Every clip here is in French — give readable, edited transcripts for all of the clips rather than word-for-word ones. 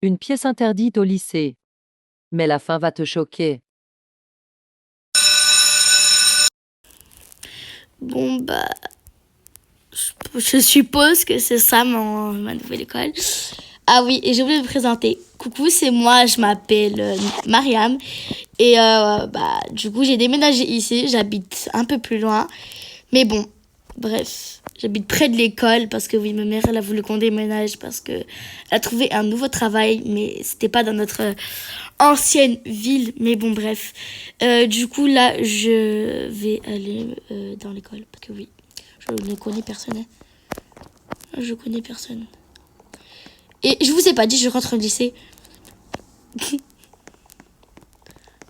Une pièce interdite au lycée. Mais la fin va te choquer. Bon, je suppose que c'est ça ma nouvelle école. Ah oui, et j'ai oublié de me présenter. Coucou, c'est moi, je m'appelle Mariam. Et du coup, j'ai déménagé ici, j'habite un peu plus loin. Mais bon, bref, j'habite près de l'école parce que oui, ma mère, elle a voulu qu'on déménage parce que elle a trouvé un nouveau travail, mais c'était pas dans notre ancienne ville. Mais bon, bref. Du coup, là, je vais aller dans l'école parce que oui, je ne connais personne. Je connais personne. Et je vous ai pas dit, je rentre au lycée. Je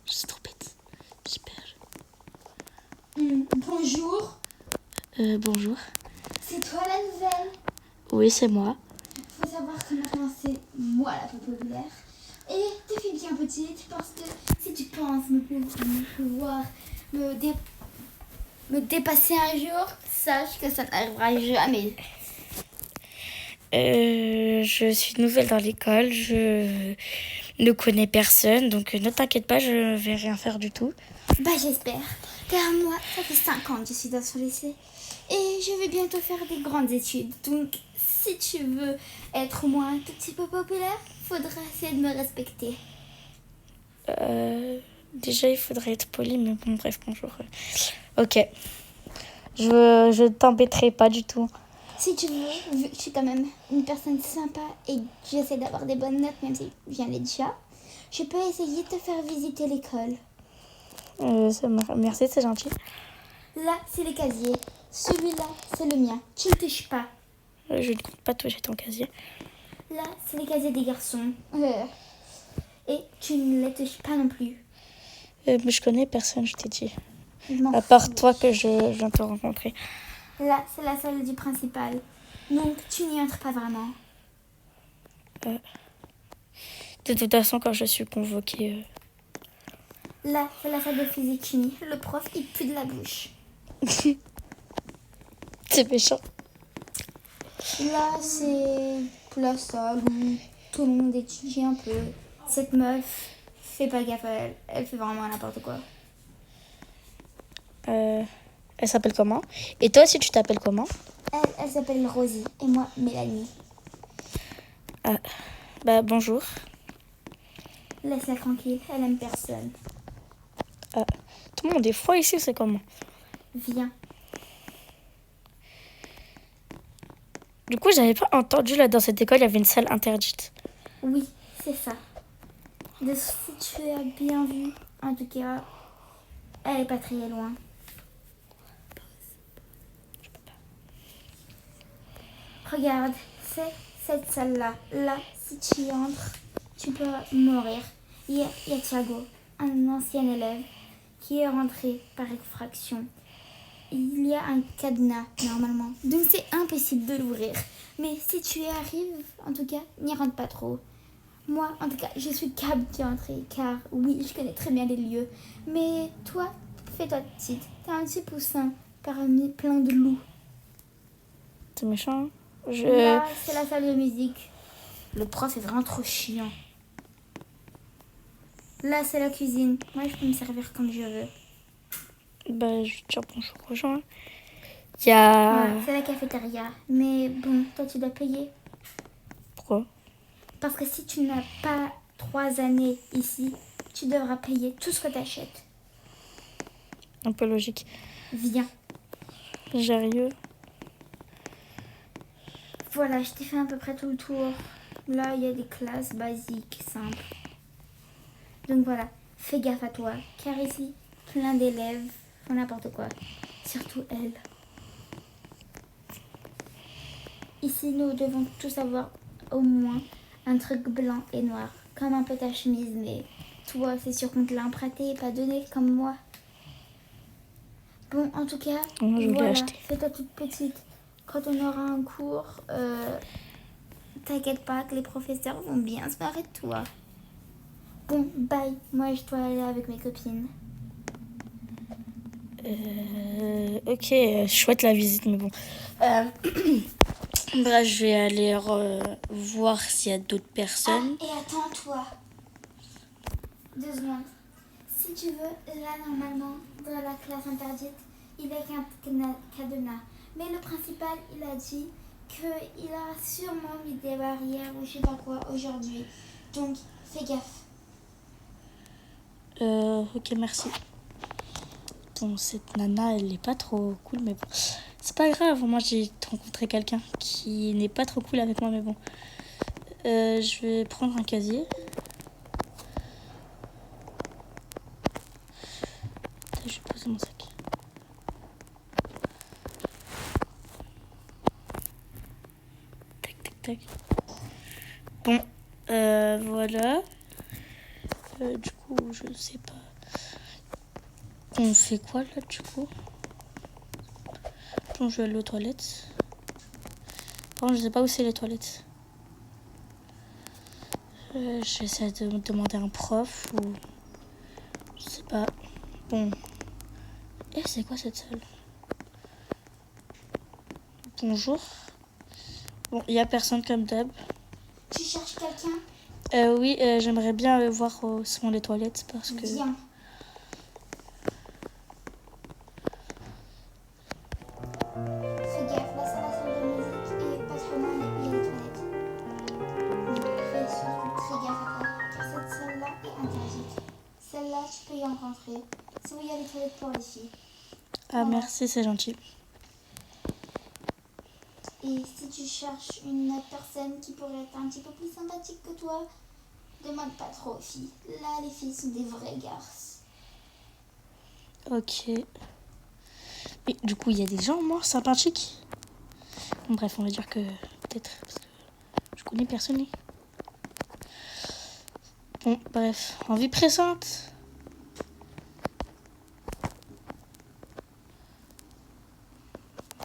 suis trop bête. Super. Bonjour, Bonjour. c'est toi la nouvelle. Oui, c'est moi. Faut savoir que maintenant c'est moi la plus populaire. Et tu fais bien petite parce que si tu penses pouvoir me dépasser un jour, sache que ça n'arrivera jamais. Je suis nouvelle dans l'école, je ne connais personne, donc ne t'inquiète pas, je vais rien faire du tout. Bah j'espère, car moi ça fait 5 ans que je suis dans ce lycée. Et je vais bientôt faire des grandes études. Donc si tu veux être au moins un tout petit peu populaire, faudra essayer de me respecter. Déjà, il faudrait être poli, mais bon, bref, bonjour. Ok. Je t'embêterai pas du tout. Si tu veux, vu que je suis quand même une personne sympa et que j'essaie d'avoir des bonnes notes, même si j'en ai déjà, je peux essayer de te faire visiter l'école. Merci, c'est gentil. Là, c'est les casiers. Celui-là, c'est le mien. Tu ne touches pas. Je ne compte pas toucher ton casier. Là, c'est les casiers des garçons. Et tu ne les touches pas non plus. Mais je connais personne, je t'ai dit. Je m'en À part fous. toi que je viens te rencontrer. Là, c'est la salle du principal. Donc, tu n'y entres pas vraiment. De toute façon, quand je suis convoquée... Là, c'est la salle de physique-chimie. Le prof, il pue de la bouche. C'est méchant. Là, c'est la salle où tout le monde étudie un peu. Cette meuf, fais pas gaffe à elle. Elle fait vraiment n'importe quoi. Elle s'appelle comment? Et toi aussi, tu t'appelles comment? Elle s'appelle Rosie et moi, Mélanie. Bonjour. Laisse-la tranquille, elle aime personne. Tout le monde est froid ici, c'est comment? Viens. Du coup, j'avais pas entendu, là, dans cette école, il y avait une salle interdite. Oui, c'est ça. Si tu as bien vu, en tout cas, elle est pas très loin. Regarde, c'est cette salle-là. Là, si tu y entres, tu peux mourir. Il y a Thiago, un ancien élève, qui est rentré par effraction. Il y a un cadenas, normalement. Donc c'est impossible de l'ouvrir. Mais si tu y arrives, en tout cas, n'y rentre pas trop. Moi, en tout cas, je suis capable d'y entrer, car oui, je connais très bien les lieux. Mais toi, fais-toi petite. T'es un petit poussin parmi plein de loups. C'est méchant. Là, c'est la salle de musique. Le prof est vraiment trop chiant. Là, c'est la cuisine. Moi, je peux me servir comme je veux. Je vais dire bonjour aux gens. Il y a... Ouais, c'est la cafétéria. Mais bon, toi, tu dois payer. Pourquoi? Parce que si tu n'as pas 3 années ici, tu devras payer tout ce que tu achètes. Un peu logique. Viens. Sérieux? Voilà, je t'ai fait à peu près tout le tour. Là, il y a des classes basiques, simples. Donc voilà, fais gaffe à toi, car ici, plein d'élèves font n'importe quoi. Surtout elle. Ici, nous devons tous avoir au moins un truc blanc et noir, comme un peu ta chemise, mais toi, c'est sûr qu'on te l'a emprunté et pas donné comme moi. Bon, en tout cas, Moi, je voulais voilà, acheter. fais-toi toute petite. Quand on aura un cours, t'inquiète pas que les professeurs vont bien se marrer de toi. Bon, bye. Moi, je dois aller avec mes copines. Ok, chouette la visite, mais bon. Bref, je vais aller voir s'il y a d'autres Ah, personnes. et attends-toi. 2 secondes. Si tu veux, là, normalement, dans la classe interdite, il y a qu'un cadenas. Mais le principal, il a dit qu'il a sûrement mis des barrières ou je sais pas quoi aujourd'hui. Donc, fais gaffe. Ok, merci. Bon, cette nana, elle est pas trop cool, mais bon. C'est pas grave, moi j'ai rencontré quelqu'un qui n'est pas trop cool avec moi, mais bon. Je vais prendre un casier. Je vais poser mon sac. Tac, tac, tac. Bon, voilà. Du coup, je sais pas. On fait quoi là, du coup? Bon, je vais aller aux toilettes. Bon, je sais pas où c'est les toilettes. Je vais essayer de demander à un prof ou... Je sais pas. Bon. C'est quoi cette salle? Bonjour. Bon, il y a personne comme d'hab. Tu cherches quelqu'un? Oui, j'aimerais bien voir où sont les toilettes parce que... Viens. Fais gaffe, là c'est la salle de musique et pas trop loin, il y a les toilettes. Donc fais surtout très gaffe à toi, car cette salle-là est interdite. Celle-là, tu peux y en rentrer. C'est où il y a les toilettes pour les filles. Ah, Voilà. merci, c'est gentil. Et si tu cherches une autre personne qui pourrait être un petit peu plus sympathique que toi, demande pas trop aux filles. Là, les filles sont des vraies garces. Ok. Mais du coup, il y a des gens, moi, sympathiques. Bon, bref, on va dire que peut-être, parce que je connais personne. Bon, bref, envie pressante.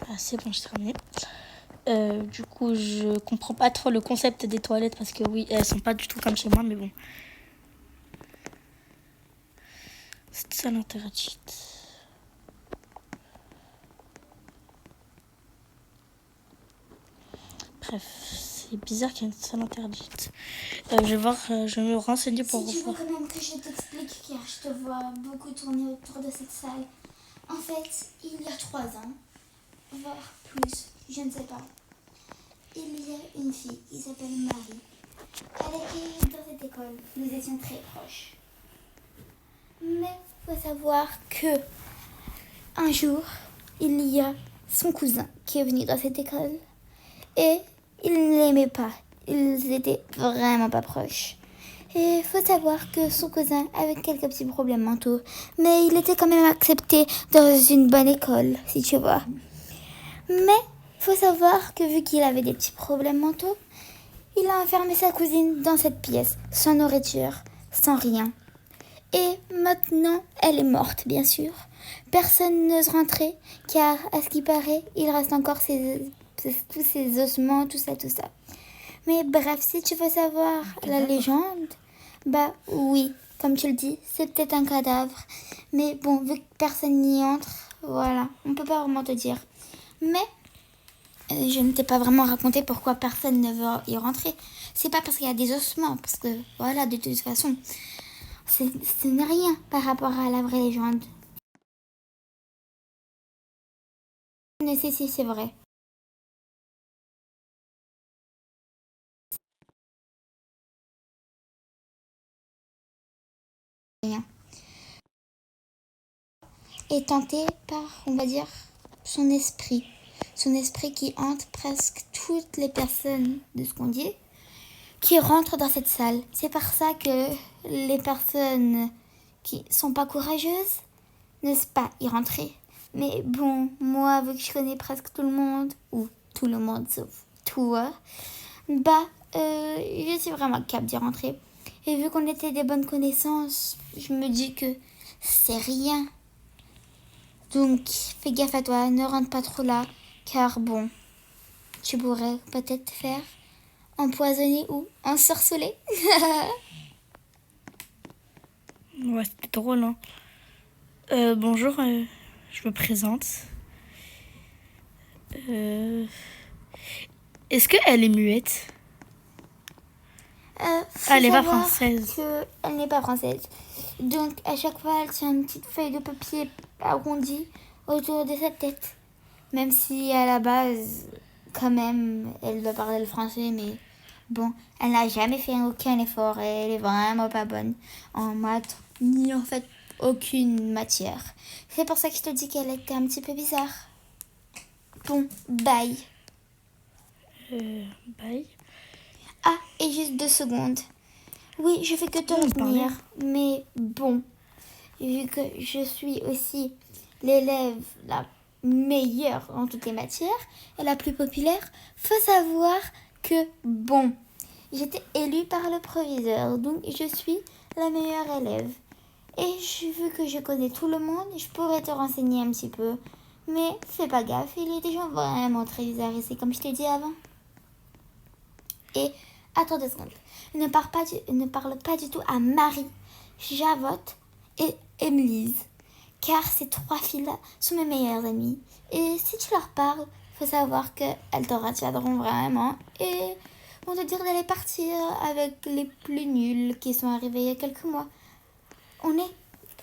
Ah, c'est bon, j'ai terminé. Du coup, je comprends pas trop le concept des toilettes parce que oui, elles sont pas du tout comme chez moi, mais bon. Cette salle interdite. Bref, c'est bizarre qu'il y ait une salle interdite. Je vais me renseigner pour Si tu veux voir. quand même que je t'explique, car je te vois beaucoup tourner autour de cette salle. En fait, il y a 3 ans, voire plus, je ne sais pas, il y a une fille qui s'appelle Marie. Elle était dans cette école, nous étions très proches. Mais il faut savoir que un jour, il y a son cousin qui est venu dans cette école et il ne l'aimait pas. Ils étaient vraiment pas proches. Et il faut savoir que son cousin avait quelques petits problèmes mentaux, mais il était quand même accepté dans une bonne école, si tu vois. Mais il faut savoir que vu qu'il avait des petits problèmes mentaux, il a enfermé sa cousine dans cette pièce, sans nourriture, sans rien. Et maintenant, elle est morte, bien sûr. Personne n'ose rentrer, car à ce qui paraît, il reste encore tous ses ossements, tout ça. Mais bref, si tu veux savoir la légende, bah oui, comme tu le dis, c'est peut-être un cadavre. Mais bon, vu que personne n'y entre, voilà, on peut pas vraiment te dire. Mais je ne t'ai pas vraiment raconté pourquoi personne ne veut y rentrer. C'est pas parce qu'il y a des ossements, parce que voilà, de toute façon, ce n'est rien par rapport à la vraie légende. Je ne sais si c'est vrai. Rien. Est tenté par, on va dire, son esprit. Son esprit qui hante presque toutes les personnes de ce qu'on dit, qui rentrent dans cette salle. C'est par ça que les personnes qui sont pas courageuses n'osent pas y rentrer. Mais bon, moi, vu que je connais presque tout le monde, ou tout le monde sauf toi, je suis vraiment capable d'y rentrer. Et vu qu'on était des bonnes connaissances, je me dis que c'est rien. Donc, fais gaffe à toi, ne rentre pas trop là, car bon, tu pourrais peut-être te faire empoisonner ou ensorceler. Ouais, c'était drôle, hein. Bonjour, je me présente. Est-ce qu'elle est muette? Elle n'est pas française. Elle n'est pas française. Donc, à chaque fois, elle tient une petite feuille de papier arrondie autour de sa tête. Même si, à la base, quand même, elle doit parler le français, mais bon, elle n'a jamais fait aucun effort et elle est vraiment pas bonne en maths, ni en fait aucune matière. C'est pour ça que je te dis qu'elle était un petit peu bizarre. Bon, bye. Bye. Ah, et juste 2 secondes. Oui, je fais que te retenir, mais bon, vu que je suis aussi l'élève la meilleure en toutes les matières et la plus populaire, faut savoir que, bon, j'étais élue par le proviseur, donc je suis la meilleure élève. Et vu que je connais tout le monde, je pourrais te renseigner un petit peu. Mais fais pas gaffe, il y a des gens vraiment très bizarres ici, comme je t'ai dit avant. Et attends 2 secondes. Ne parle pas du tout à Marie, Javotte et Emilise. Car ces 3 filles-là sont mes meilleures amies. Et si tu leur parles, faut savoir qu'elles te retiendront vraiment. Et vont te dire d'aller partir avec les plus nuls qui sont arrivés il y a quelques mois.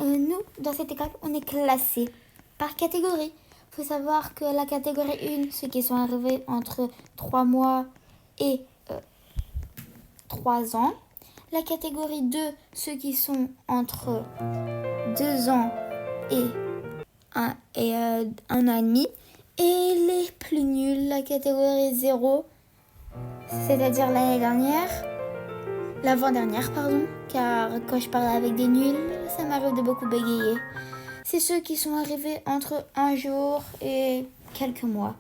Nous, dans cette école, on est classés par catégorie. Faut savoir que la catégorie 1, ceux qui sont arrivés entre 3 mois et 3 ans. La catégorie 2, ceux qui sont entre 2 ans et 1 an et demi. Et les plus nuls, la catégorie 0, c'est-à-dire l'avant-dernière, pardon, car quand je parle avec des nuls, ça m'arrive de beaucoup bégayer. C'est ceux qui sont arrivés entre 1 jour et quelques mois.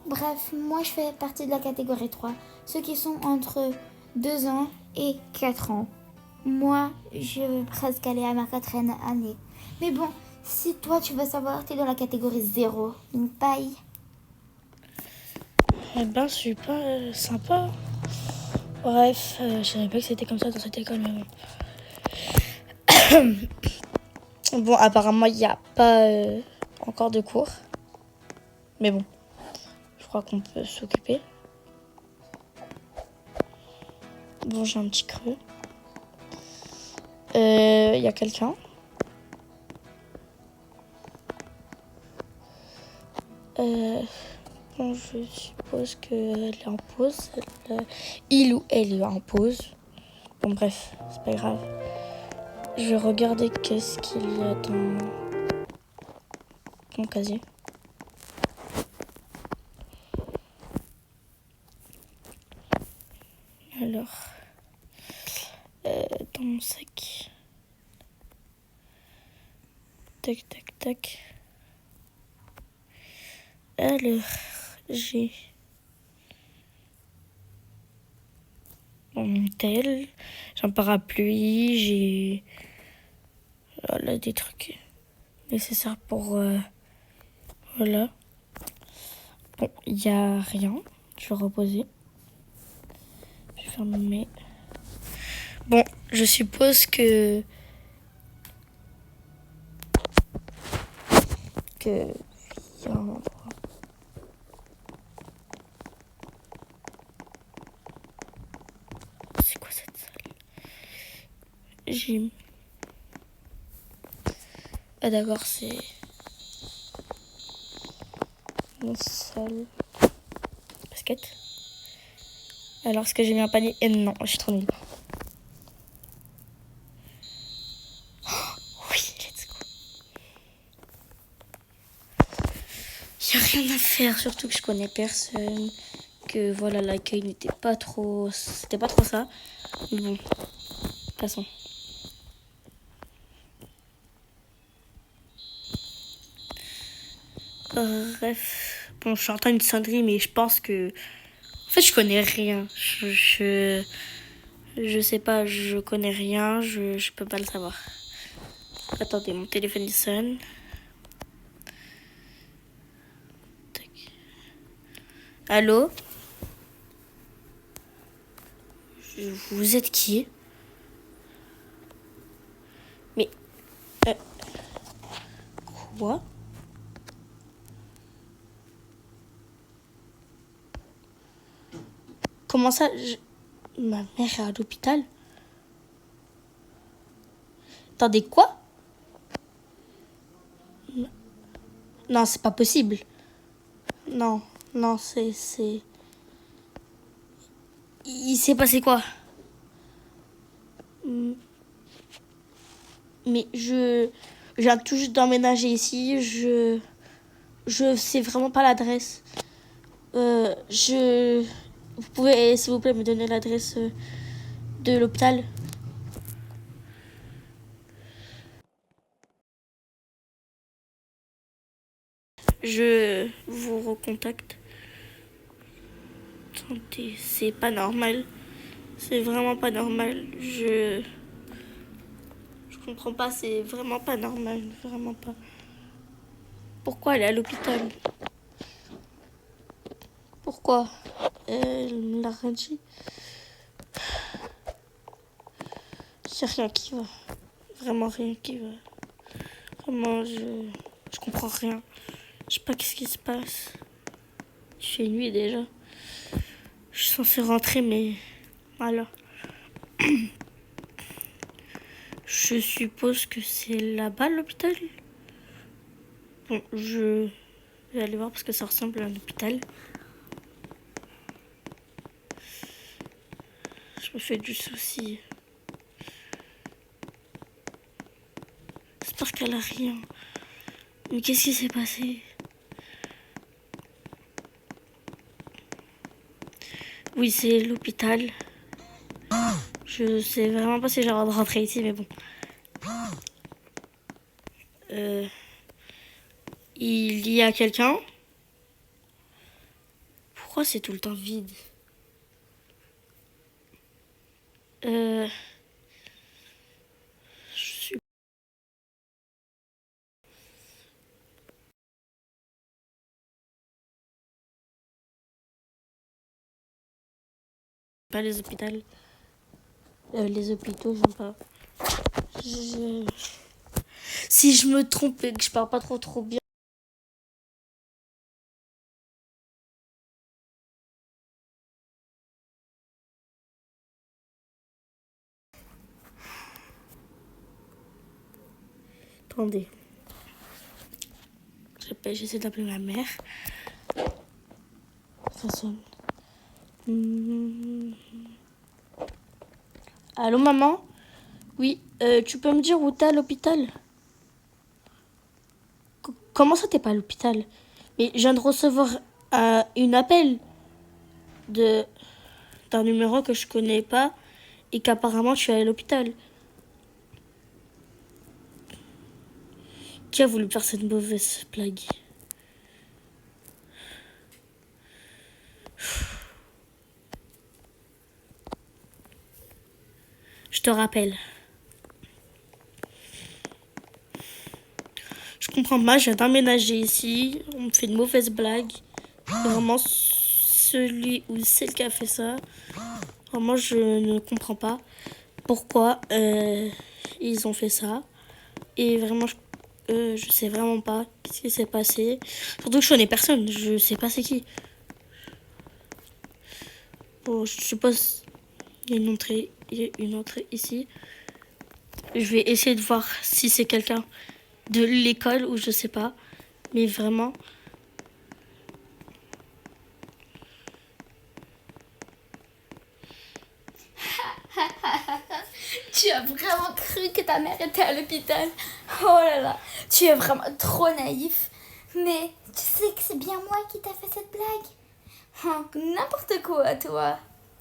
Bref, moi je fais partie de la catégorie 3, ceux qui sont entre 2 ans et 4 ans. Moi, je vais presque aller à ma 4e année. Mais bon, si toi tu veux savoir, t'es dans la catégorie 0. Donc bye. Eh ben, super sympa. Bref, je savais pas que c'était comme ça dans cette école. Mais bon. Bon, apparemment, il n'y a pas encore de cours. Mais bon, je crois qu'on peut s'occuper. Bon, j'ai un petit creux. Il y a quelqu'un. Bon, je suppose qu'elle est en pause. Il ou elle est en pause. Bon, bref, c'est pas grave. Je vais regarder qu'est-ce qu'il y a dans mon casier. Alors, dans mon sac. Tac, tac, tac. Alors, j'ai mon tel, j'ai un parapluie, j'ai voilà, des trucs nécessaires pour voilà. Bon, il n'y a rien. Je vais reposer. Je vais fermer. Bon, je suppose que il y a un endroit. C'est quoi cette salle? Gym. Ah d'accord, c'est une salle basket. Alors, est-ce que j'ai mis un panier? Et non, je suis trop nulle. Oh, oui, let's go. Il n'y a rien à faire, surtout que je connais personne. Que voilà, l'accueil n'était pas trop... C'était pas trop ça. Mais bon, passons. Bref, bon, je suis en train de sonnerie, mais je pense que... En fait, je connais rien. Je sais pas, je connais rien, je peux pas le savoir. Attendez, mon téléphone il sonne. Tac. Allô? Vous êtes qui? Mais... quoi? Comment ça Ma mère est à l'hôpital? Attendez, quoi? Non, c'est pas possible. Non, non, c'est... Il s'est passé quoi? Mais je viens tout juste d'emménager ici. Je sais vraiment pas l'adresse. Vous pouvez, s'il vous plaît, me donner l'adresse de l'hôpital? Je vous recontacte. Attendez, c'est pas normal. C'est vraiment pas normal. Je comprends pas, c'est vraiment pas normal. Vraiment pas. Pourquoi elle est à l'hôpital? Pourquoi? Elle me l'a rien dit. C'est rien qui va. Vraiment rien qui va. Vraiment, je comprends rien. Je sais pas qu'est-ce qui se passe. Il fait nuit déjà. Je suis censée rentrer, mais voilà. Je suppose que c'est là-bas l'hôpital. Bon, je vais aller voir parce que ça ressemble à un hôpital. Je me fais du souci. J'espère qu'elle a rien. Mais qu'est-ce qui s'est passé? Oui, c'est l'hôpital. Je sais vraiment pas si j'ai le droit de rentrer ici, mais bon. Il y a quelqu'un? Pourquoi c'est tout le temps vide? Je suis pas les hôpitaux. Les hôpitaux, j'aime pas. Si je me trompe et que je parle pas trop bien. Attendez. J'essaie d'appeler ma mère. Ça sonne. Allô, maman? Oui, tu peux me dire où t'es à l'hôpital? Comment ça, t'es pas à l'hôpital? Mais je viens de recevoir une appel d'un numéro que je connais pas et qu'apparemment tu es à l'hôpital. Qui a voulu faire cette mauvaise blague? Je te rappelle. Je comprends pas, je viens d'emménager ici. On me fait une mauvaise blague. Vraiment, celui ou celle qui a fait ça, vraiment, je ne comprends pas pourquoi ils ont fait ça. Et vraiment, je sais vraiment pas ce qui s'est passé. Surtout que je connais personne, je sais pas c'est qui. Bon, je suppose il y a une entrée ici. Je vais essayer de voir si c'est quelqu'un de l'école ou je sais pas. Mais vraiment. Tu as vraiment cru que ta mère était à l'hôpital? Oh là là, tu es vraiment trop naïf. Mais tu sais que c'est bien moi qui t'a fait cette blague. Oh, n'importe quoi, toi.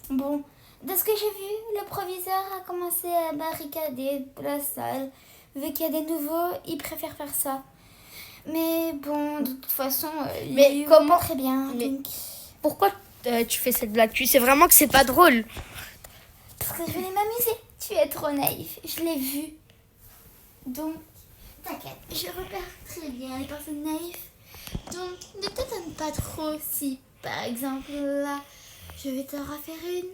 Bon, de ce que j'ai vu, le proviseur a commencé à barricader la salle. Vu qu'il y a des nouveaux, il préfère faire ça. Mais bon, de toute façon, Mais comment très bien. Mais Donc... pourquoi tu fais cette blague? Tu sais vraiment que c'est pas drôle. Parce que je voulais m'amuser. Tu es trop naïf, je l'ai vu. Donc, t'inquiète, je repère très bien les personnes naïves. Donc, ne t'étonne pas trop si, par exemple, là, je vais te refaire une.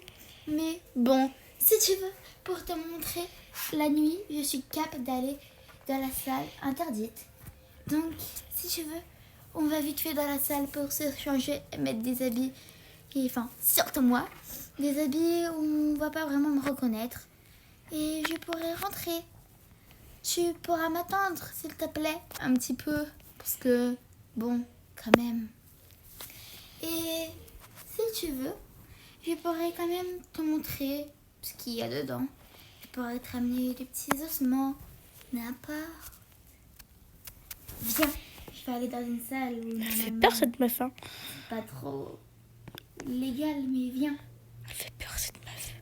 Mais bon, si tu veux, pour te montrer, la nuit, je suis capable d'aller dans la salle interdite. Donc, si tu veux, on va vite fait dans la salle pour se changer et mettre des habits. Et enfin, surtout moi. des habits où on va pas vraiment me reconnaître. Et je pourrai rentrer. Tu pourras m'attendre, s'il te plaît, un petit peu. Parce que, bon, quand même. Et si tu veux, je pourrais quand même te montrer ce qu'il y a dedans. Je pourrais te ramener des petits ossements, n'importe. Viens, je vais aller dans une salle où Elle fait peur cette meuf, hein. c'est pas trop légal, mais viens. Elle fait peur cette meuf.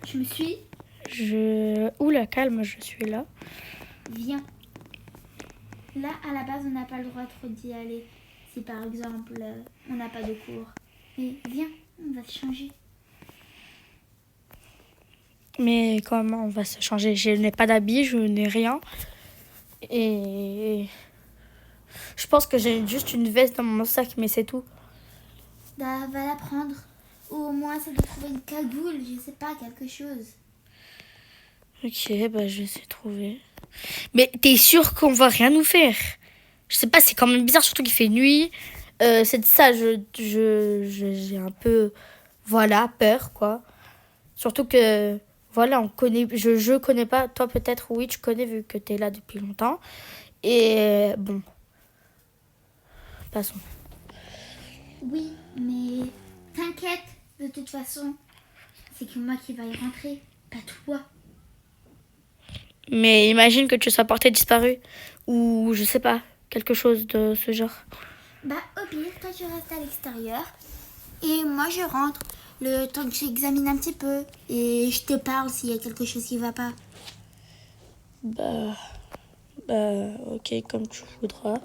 Tu me suis? Oula, calme, je suis là. Viens. Là, à la base, on n'a pas le droit trop d'y aller. Si par exemple, on n'a pas de cours. Mais viens, on va se changer. Mais comment on va se changer? Je n'ai pas d'habits, je n'ai rien. Et je pense que j'ai juste une veste dans mon sac, mais c'est tout. Bah, va la prendre. Ou au moins, c'est de trouver une cagoule, je sais pas, quelque chose. Ok, bah je vais essayer de trouver. Mais t'es sûr qu'on va rien nous faire? Je sais pas, c'est quand même bizarre, surtout qu'il fait nuit. C'est de ça, j'ai un peu, voilà, peur, quoi. Surtout que, voilà, on connaît, je connais pas. Toi, peut-être, oui, tu connais, vu que t'es là depuis longtemps. Et bon, passons. Oui, mais t'inquiète, de toute façon. C'est que moi qui va y rentrer, pas toi. Mais imagine que tu sois porté disparu. Ou, je sais pas, quelque chose de ce genre. Bah, au pire, toi tu restes à l'extérieur. Et moi je rentre. Le temps que j'examine un petit peu. Et je te parle s'il y a quelque chose qui va pas. Bah, ok, comme tu voudras.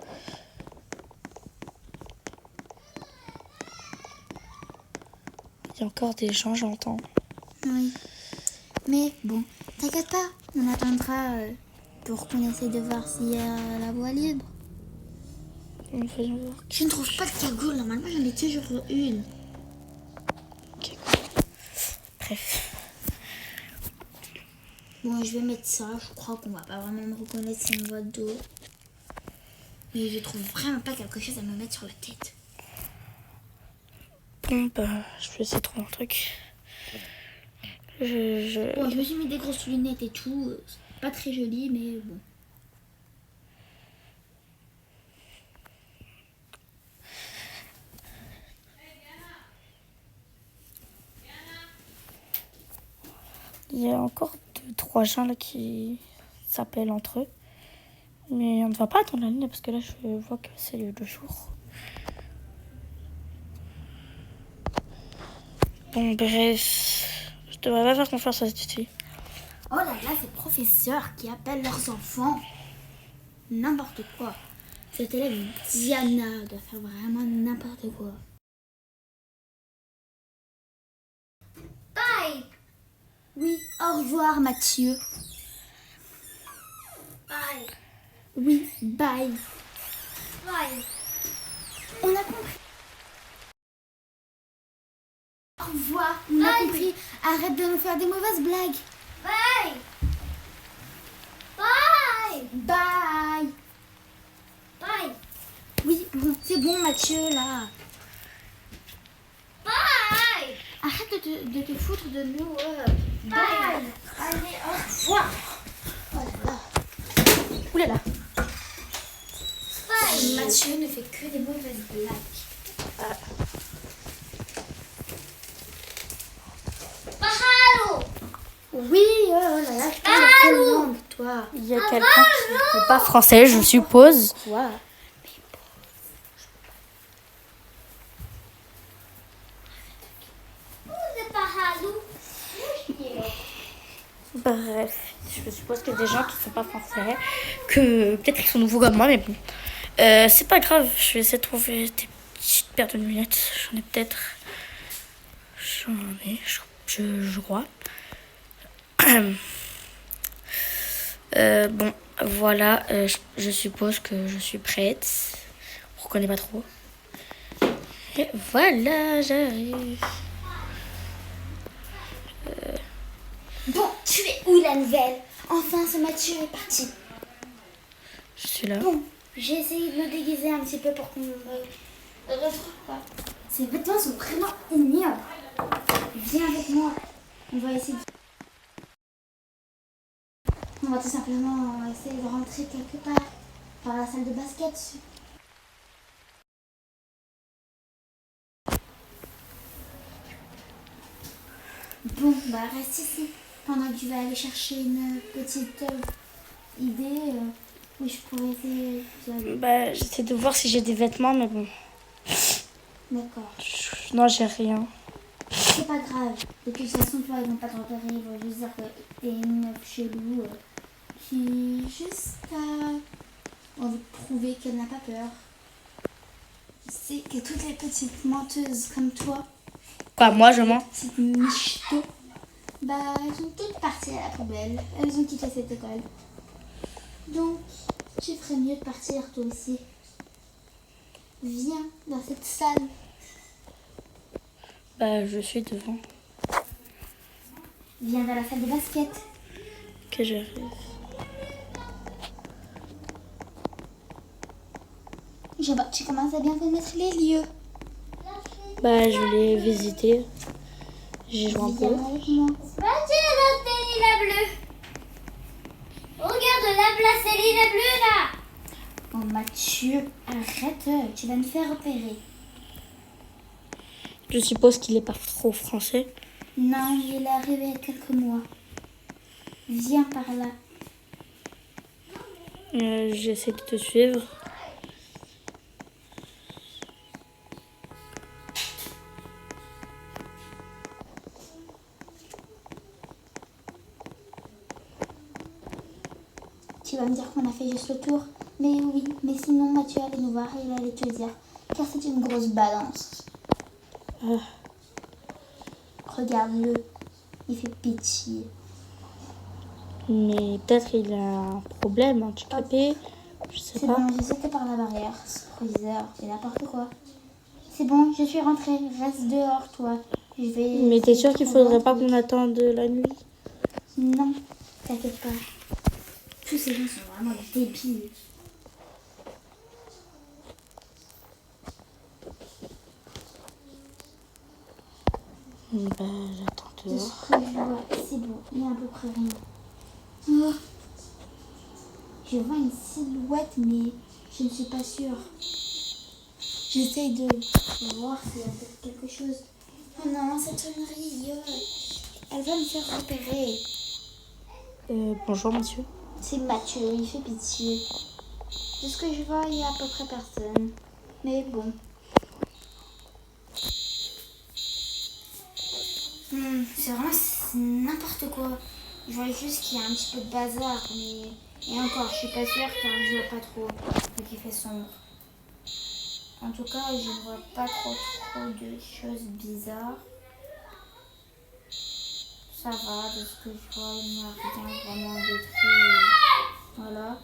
Il y a encore des gens, j'entends. Oui. Mais bon, t'inquiète pas. On attendra pour qu'on essaie de voir s'il y a la voie libre. Voyons voir. Je ne trouve pas de cagoule. Normalement, j'en ai toujours une. Ok. Bref. Bon, je vais mettre ça. Je crois qu'on va pas vraiment me reconnaître si on voit de dos. Mais je trouve vraiment pas quelque chose à me mettre sur la tête. Bon, bah, je vais essayer de trouver un truc. Bon, je me suis mis des grosses lunettes et tout. C'est pas très joli, mais bon. Il y a encore 2-3 gens là qui s'appellent entre eux. Mais on ne va pas attendre la nuit parce que là, je vois que c'est le jour. Bon, bref. Je devrais pas faire confiance à cette fille. Oh là là, ces professeurs qui appellent leurs enfants. N'importe quoi. Cette élève Diana doit faire vraiment n'importe quoi. Bye. Oui, au revoir Mathieu. Bye. Oui, bye. Bye. On a compris. Au revoir, on a compris. Arrête de nous faire des mauvaises blagues. Bye. Bye. Bye. Bye. Oui, bon, c'est bon Mathieu là. Bye. Arrête de te foutre de nous. Bye. Allez, au revoir. Oh là là. Oulala. Bye. Mathieu ne fait que des mauvaises blagues. Oui, oh là là, je parle quelle langue, toi? Il y a quelqu'un qui ne parle pas français, je suppose. Quoi? Bref, je suppose qu'il y a des gens qui ne sont pas français, que peut-être qu'ils sont nouveaux comme moi, mais bon. C'est pas grave, je vais essayer de trouver des petites paires de lunettes. J'en ai peut-être. J'en ai, je crois. Bon, voilà, je suppose que je suis prête. On reconnaît pas trop. Et voilà, j'arrive. Bon, tu es où la nouvelle? Enfin, ce Mathieu est parti. Je suis là. Bon, j'ai essayé de me déguiser un petit peu pour qu'on me retrouve pas. Ces vêtements sont vraiment ignobles. Viens avec moi. On va essayer de... On va tout simplement essayer de rentrer quelque part. Par la salle de basket. Bon, bah reste ici. Pendant que tu vas aller chercher une petite idée où je pourrais essayer de... Bah, j'essaie de voir si j'ai des vêtements, mais bon. D'accord. Non, j'ai rien. C'est pas grave. De toute façon, toi, ils vont pas te repérer. Ils vont juste dire que t'es une meuf chelou qui juste a envie de prouver qu'elle n'a pas peur. C'est que toutes les petites menteuses comme toi, Quoi, moi, je mens? petites michto, bah, elles sont toutes parties à la poubelle. Elles ont quitté cette école. Donc, tu ferais mieux de partir toi aussi. Viens dans cette salle. Bah, je suis devant. Viens dans la salle de basket. Que j'arrive. Je vois que tu commences à bien connaître les lieux. Bah, je voulais visiter. J'ai joué un peu. Viens avec moi. Mathieu, la Céline bleue. Regarde la Céline bleue là. Oh Mathieu, arrête, tu vas me faire repérer. Je suppose qu'il est pas trop français. Non, il est arrivé il y a quelques mois. Viens par là. J'essaie de te suivre. Tu vas me dire qu'on a fait juste le tour. Mais oui, mais sinon Mathieu allait nous voir et il allait te le dire. Car c'est une grosse balance. Regarde-le. Il fait pitié. Mais peut-être il a un problème, handicapé. Je sais C'est pas. bon, j'ai sauté par la barrière. Superviseur, c'est n'importe quoi. C'est bon, je suis rentrée. Reste dehors, toi. Je vais... Mais t'es sûr qu'il faudrait pas qu'on attende la nuit? Non, t'inquiète pas. Tous ces gens sont vraiment débiles. Bah, j'attends De dehors. ce que je vois, c'est bon, il y a à peu près rien. Oh. Je vois une silhouette, mais je ne suis pas sûre. J'essaye de voir s'il y a peut-être quelque chose. Oh non, cette sonnerie, elle va me faire repérer. Bonjour, monsieur. C'est Mathieu, il fait pitié. De ce que je vois, il y a à peu près personne. Mais bon. C'est vraiment n'importe quoi. Je vois juste qu'il y a un petit peu de bazar, mais... Et encore, je suis pas sûre car je vois pas trop, vu qu'il fait sombre. En tout cas, je vois pas trop de choses bizarres. Ça va, de ce que je vois, il n'y a rien vraiment de très... Voilà.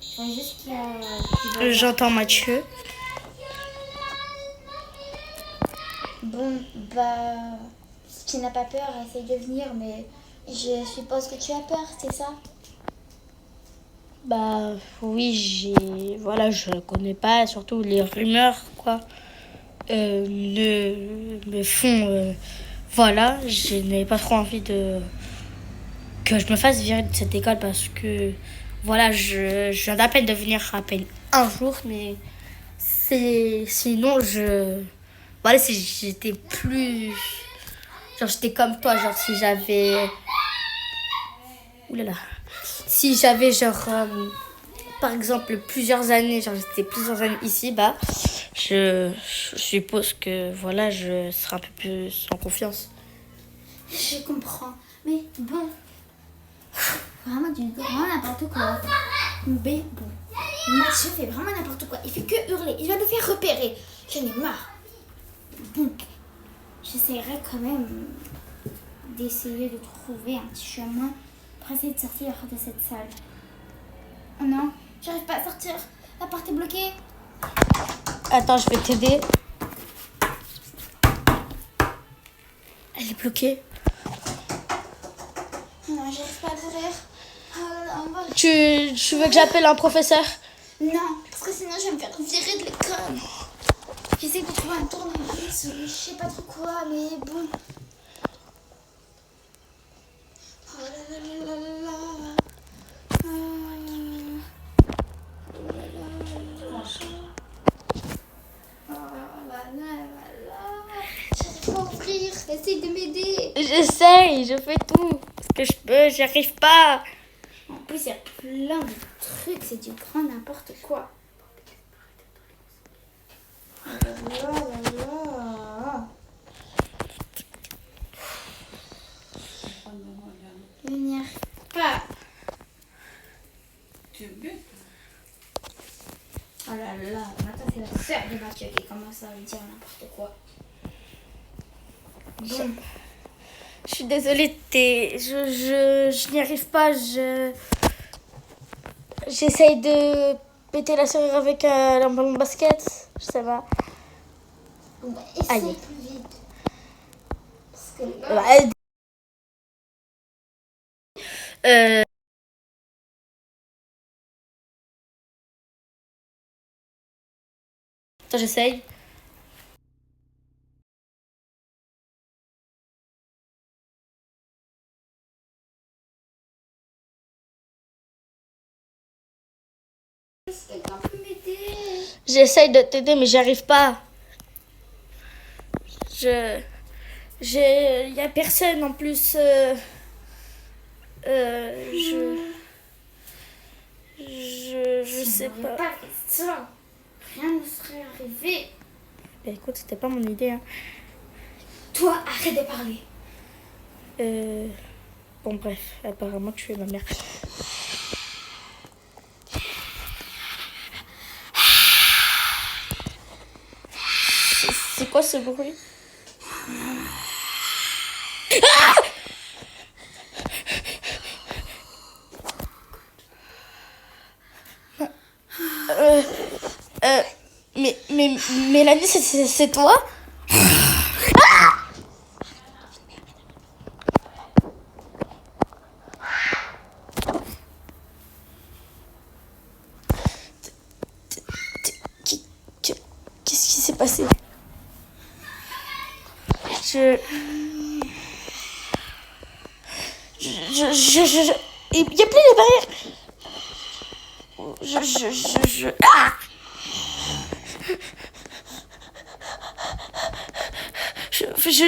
Je vois juste qu'il y a... du bazar. J'entends Mathieu. Bon, bah... Si tu n'as pas peur, essaye de venir, mais je suppose que tu as peur, c'est ça? Bah oui, voilà, je connais pas, surtout les rumeurs, quoi, me font... voilà, je n'ai pas trop envie que je me fasse virer de cette école parce que, voilà, je viens d'à peine de venir à peine un jour, mais sinon, voilà, si j'étais plus... Genre, j'étais comme toi, genre, si j'avais... Oulala. Si j'avais, genre, par exemple, plusieurs années, genre, j'étais plusieurs années ici, bah, je suppose que, voilà, je serais un peu plus en confiance. Je comprends. Mais bon... Vraiment du grand n'importe quoi. Mais bon... Mathieu fait vraiment n'importe quoi. Il fait que hurler. Il va nous faire repérer. J'en ai marre. Bon... J'essaierai quand même d'essayer de trouver un petit chemin pour essayer de sortir de cette salle. Oh non, j'arrive pas à sortir. La porte est bloquée. Attends, je vais t'aider. Elle est bloquée. Non, j'arrive pas à l'ouvrir. Oh là, on va... Tu veux que j'appelle un professeur? Non, parce que sinon je vais me faire virer de l'école. J'essaie de trouver un tournevis ou je sais pas trop quoi, mais bon, j'essaye, je fais tout ce que je peux, j'y arrive pas. En plus, il y a plein de trucs, c'est du grand n'importe quoi. Oh là là là. Je n'y arrive pas. Oh là là, maintenant c'est la sœur de Mathieu qui commence à me dire n'importe quoi. Bon. Je suis désolée, je n'y arrive pas, j'essaye de péter la serrure avec un ballon de basket, je sais pas. Bon, bah, essaye Aïe. plus vite. Parce que là, Ouais. Attends, j'essaye. quelqu'un peut m'aider. J'essaye de t'aider, mais j'y arrive pas. Il y a personne en plus. Je sais Si on pas. n'avait pas fait ça, rien ne serait arrivé. Bah, écoute, c'était pas mon idée. Hein. Toi, arrête de parler. Bon, bref, apparemment, tu es ma mère. C'est quoi ce bruit? Mais Mélanie, c'est toi? Qu'est-ce qui s'est passé? Il n'y a plus les barrières. Ah! Je...